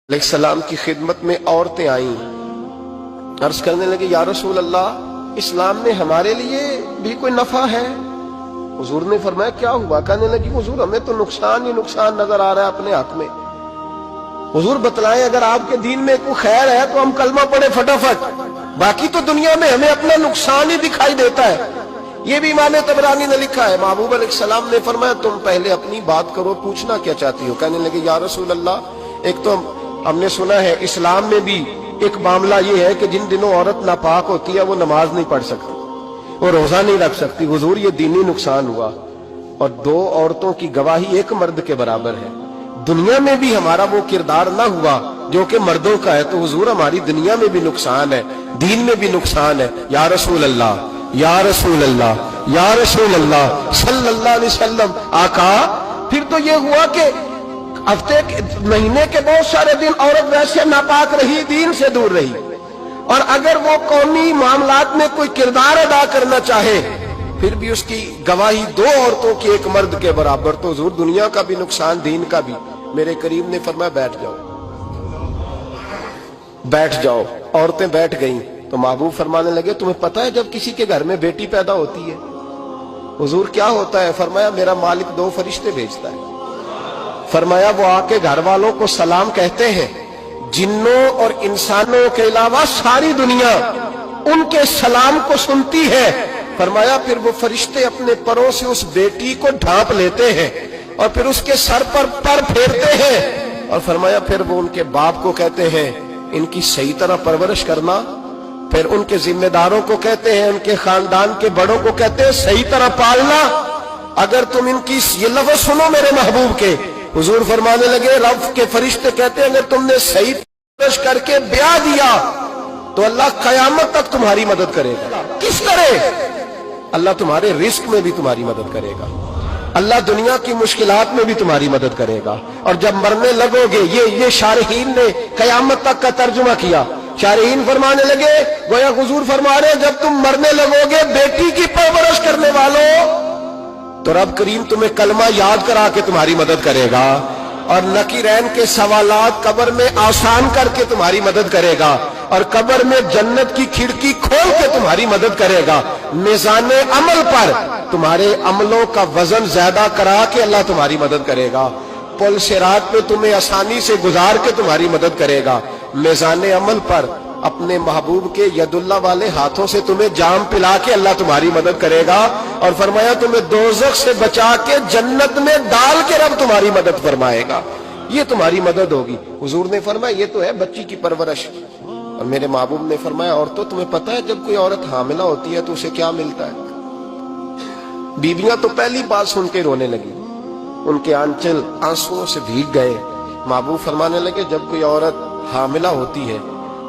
علیہ السلام کی خدمت میں عورتیں آئیں، عرض کرنے لگے یا رسول اللہ اسلام میں ہمارے لیے بھی کوئی نفع ہے؟ حضور نے فرمایا کیا ہوا؟ کہنے لگی حضور ہمیں تو نقصان ہی نقصان نظر آ رہا ہے اپنے حق میں۔ حضور بتلائیں اگر آپ کے دین میں کوئی خیر ہے تو ہم کلمہ پڑھے فٹافٹ، باقی تو دنیا میں ہمیں اپنا نقصان ہی دکھائی دیتا ہے۔ یہ بھی امام طبرانی نے لکھا ہے، محبوب علیہ السلام نے فرمایا تم پہلے اپنی بات کرو، پوچھنا کیا چاہتی ہو؟ کہنے لگے یا رسول اللہ ایک تو ہم نے سنا ہے اسلام میں بھی ایک معاملہ یہ ہے کہ جن دنوں عورت ناپاک ہوتی ہے وہ نماز نہیں پڑھ سکتی، وہ روزہ نہیں رکھ سکتی۔ حضور یہ دینی نقصان ہوا، اور دو عورتوں کی گواہی ایک مرد کے برابر ہے۔ دنیا میں بھی ہمارا وہ کردار نہ ہوا جو کہ مردوں کا ہے تو حضور ہماری دنیا میں بھی نقصان ہے، دین میں بھی نقصان ہے۔ یا رسول اللہ یا رسول اللہ یا رسول اللہ صلی اللہ علیہ وسلم آقا۔ پھر تو یہ ہوا کہ ہفتے مہینے کے بہت سارے دن عورت ویسے ناپاک رہی، دین سے دور رہی، اور اگر وہ قومی معاملات میں کوئی کردار ادا کرنا چاہے پھر بھی اس کی گواہی دو عورتوں کی ایک مرد کے برابر، تو حضور دنیا کا بھی نقصان دین کا بھی۔ میرے کریم نے فرمایا بیٹھ جاؤ بیٹھ جاؤ۔ عورتیں بیٹھ گئیں تو محبوب فرمانے لگے تمہیں پتہ ہے جب کسی کے گھر میں بیٹی پیدا ہوتی ہے حضور کیا ہوتا ہے؟ فرمایا میرا مالک دو فرشتے بھیجتا ہے۔ فرمایا وہ آ کے گھر والوں کو سلام کہتے ہیں، جنوں اور انسانوں کے علاوہ ساری دنیا ان کے سلام کو سنتی ہے۔ فرمایا پھر وہ فرشتے اپنے پروں سے اس بیٹی کو ڈھانپ لیتے ہیں اور پھر اس کے سر پر پھیرتے ہیں، اور فرمایا پھر وہ ان کے باپ کو کہتے ہیں ان کی صحیح طرح پرورش کرنا، پھر ان کے ذمہ داروں کو کہتے ہیں، ان کے خاندان کے بڑوں کو کہتے ہیں صحیح طرح پالنا۔ اگر تم ان کی یہ لفظ سنو میرے محبوب کے، حضور فرمانے لگے رب کے فرشتے کہتے ہیں اگر تم نے صحیح پرورش کر کے بیاہ دیا تو اللہ قیامت تک تمہاری مدد کرے گا۔ کس طرح؟ اللہ تمہارے رزق میں بھی تمہاری مدد کرے گا، اللہ دنیا کی مشکلات میں بھی تمہاری مدد کرے گا، اور جب مرنے لگو گے یہ شارحین نے قیامت تک کا ترجمہ کیا۔ شارحین فرمانے لگے گویا حضور فرما رہے جب تم مرنے لگو گے بیٹی کی پرورش کرنے والوں تو رب کریم تمہیں کلمہ یاد کرا کے تمہاری مدد کرے گا، اور نکیرین کے سوالات قبر میں آسان کر کے تمہاری مدد کرے گا، اور قبر میں جنت کی کھڑکی کھول کے تمہاری مدد کرے گا۔ میزان عمل پر تمہارے عملوں کا وزن زیادہ کرا کے اللہ تمہاری مدد کرے گا، پل صراط پہ تمہیں آسانی سے گزار کے تمہاری مدد کرے گا۔ میزان عمل پر اپنے محبوب کے ید اللہ والے ہاتھوں سے تمہیں جام پلا کے اللہ تمہاری مدد کرے گا، اور فرمایا تمہیں دوزخ سے بچا کے جنت میں ڈال کے رب تمہاری مدد فرمائے گا۔ یہ تمہاری مدد ہوگی۔ حضور نے فرمایا یہ تو ہے بچی کی پرورش، اور میرے محبوب نے فرمایا عورتوں تمہیں پتہ ہے جب کوئی عورت حاملہ ہوتی ہے تو اسے کیا ملتا ہے؟ بیویاں تو پہلی بات سن کے رونے لگی، ان کے آنچل آنسوؤں سے بھیگ گئے۔ محبوب فرمانے لگے جب کوئی عورت حاملہ ہوتی ہے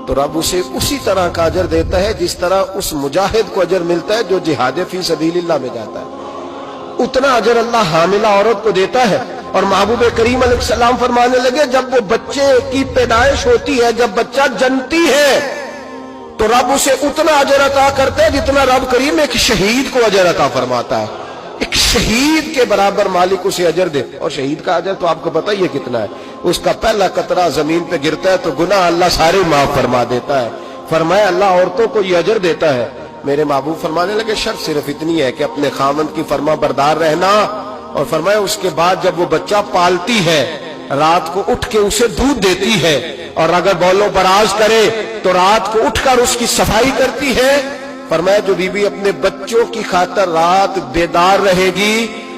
تو رب اسے اسی طرح کا اجر دیتا ہے جس طرح اس مجاہد کو اجر ملتا ہے جو جہاد فی سبیل اللہ میں جاتا ہے، اتنا اجر اللہ حاملہ عورت کو دیتا ہے۔ اور محبوب کریم علیہ السلام فرمانے لگے جب وہ بچے کی پیدائش ہوتی ہے، جب بچہ جنتی ہے تو رب اسے اتنا اجر عطا کرتا ہے جتنا رب کریم ایک شہید کو اجر عطا فرماتا ہے۔ ایک شہید کے برابر مالک اسے اجر دے، اور شہید کا اجر تو آپ کو پتہ ہی ہے کتنا ہے، اس کا پہلا قطرہ زمین پہ گرتا ہے تو گناہ اللہ سارے معاف فرما دیتا ہے۔ فرمایا اللہ عورتوں کو یہ اجر دیتا ہے۔ میرے محبوب فرمانے لگے شرط صرف اتنی ہے کہ اپنے خاوند کی فرما بردار رہنا، اور فرمایا اس کے بعد جب وہ بچہ پالتی ہے رات کو اٹھ کے اسے دودھ دیتی ہے، اور اگر بولو براز کرے تو رات کو اٹھ کر اس کی صفائی کرتی ہے۔ فرمایا جو بی بی اپنے بچوں کی خاطر رات بیدار رہے گی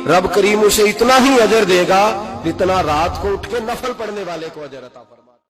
رب کریم اسے اتنا ہی اجر دے گا جتنا رات کو اٹھ کے نفل پڑھنے والے کو اجر عطا فرمائے۔